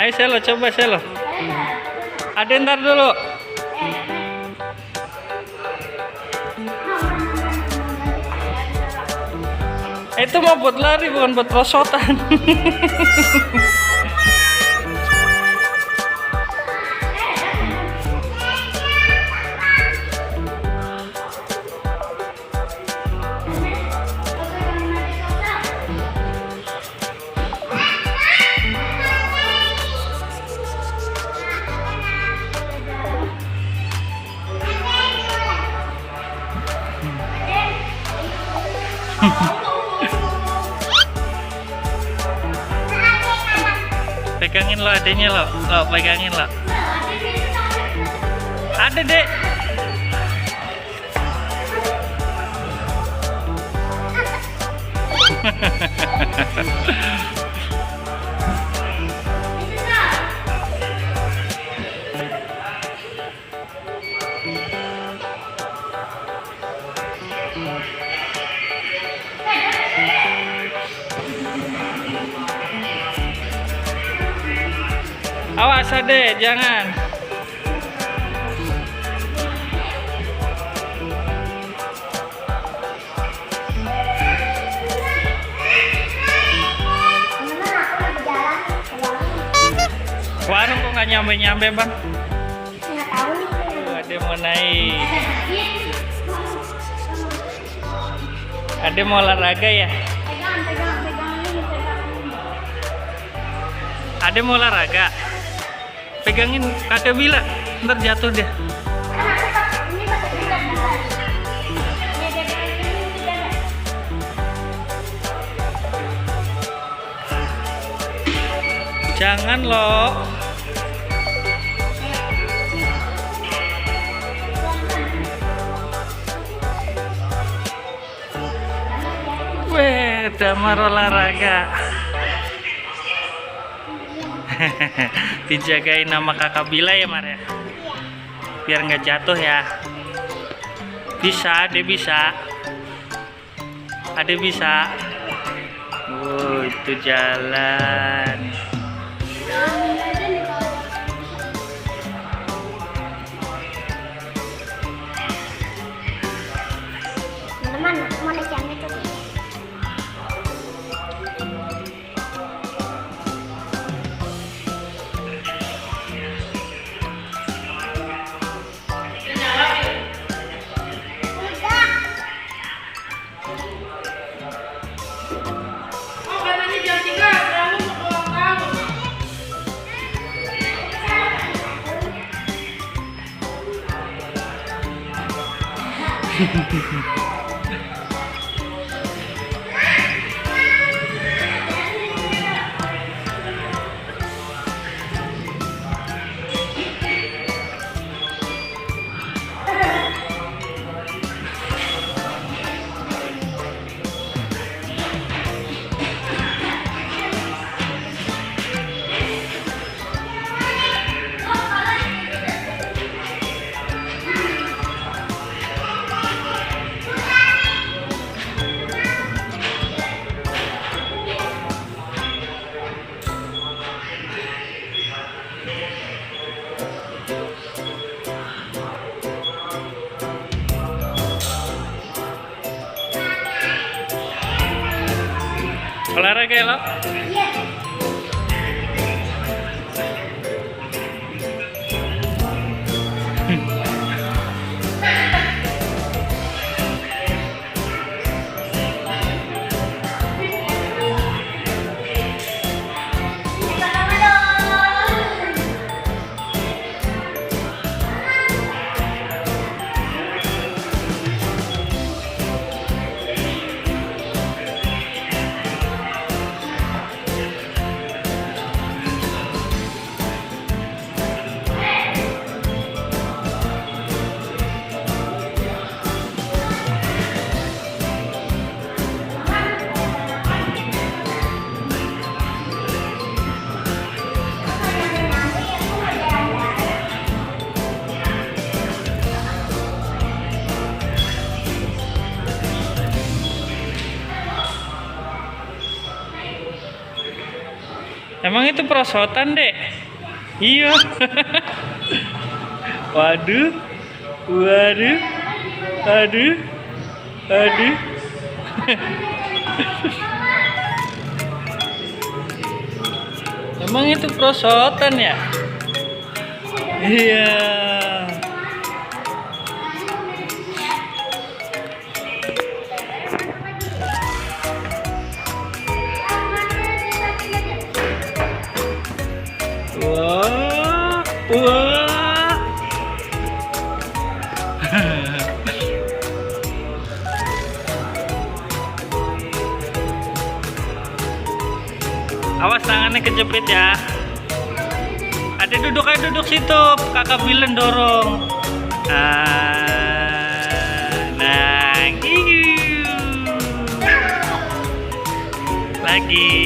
Ayo Selo, coba Selo. Ade ntar dulu. Itu mau buat lari bukan buat prosotan. Pegangin lo adenya lo pegangin lo. Ada dek. Awas Ade, jangan. Warung kok nggak nyampe-nyampe bang? Nggak tahu nih. Ade mau naik. Ade mau olahraga ya? Pegang ini, Ade mau olahraga. Pegangin kakek Bila, ntar jatuh deh. Ini pakai bulan. Jangan loh. Weh, damar olahraga. Dijagain nama kakak Bila ya Mar ya, biar nggak jatuh ya. Bisa, Ade bisa. Ade bisa. Itu jalan. Teman-teman, mau naik yang itu. Olahraga ya lo. Emang itu perosotan, Dek? Iya. Waduh. Waduh. Aduh. Aduh. Emang itu prosotan ya? Iya. Wah, wah. Awas tangannya kejepit ya. Ada duduk aja, duduk situ. Kakak bilang dorong. Nah, lagi.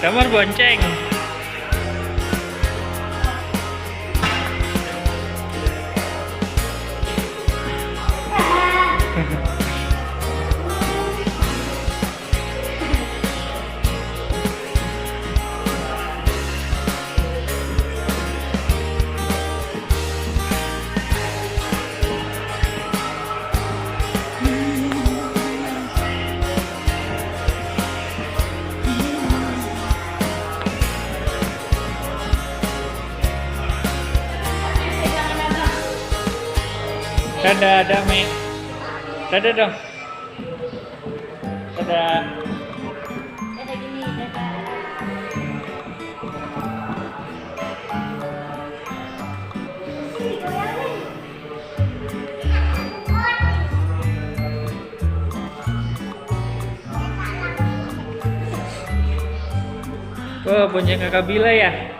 Kamar bonceng. Dadah, Dami. Dadah dong. Dadah. Dadah gini, dadah. Oh, bonceng kakak Bila ya?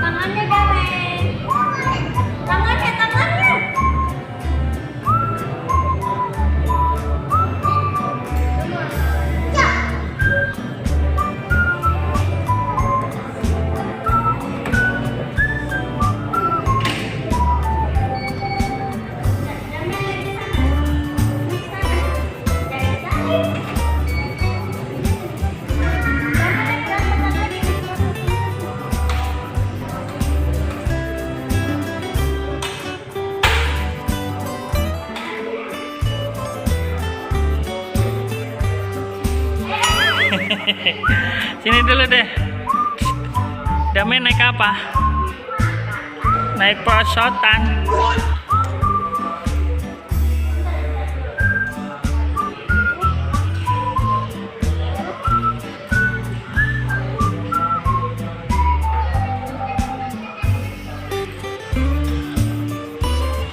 Tangannya Damen. Tangannya. Sini dulu deh. Damai naik apa? Naik perosotan.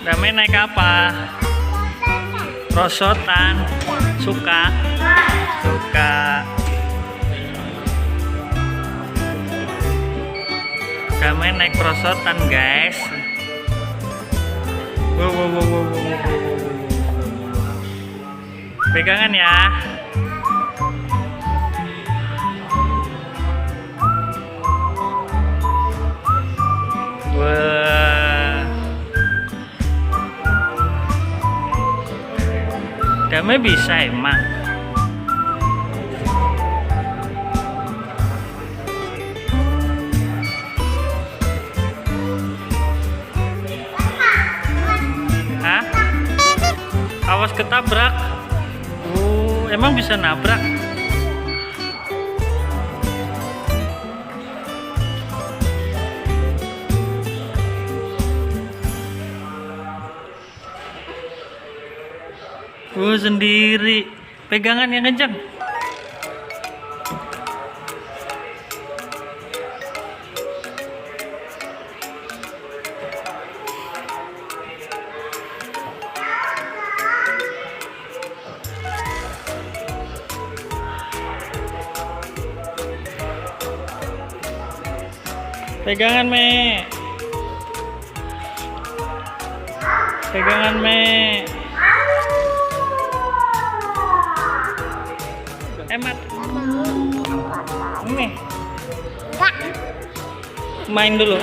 Damai naik apa? Perosotan. Suka? Suka. Damai naik perosotan, guys. Wow. Pegangan ya. Wah. Damai bisa emang. Hah? Awas ketabrak. Emang bisa nabrak? Sendiri. Pegangan yang kencang. Pegangan, Me. Pegangan, Me. Emat. Nih. Main dulu.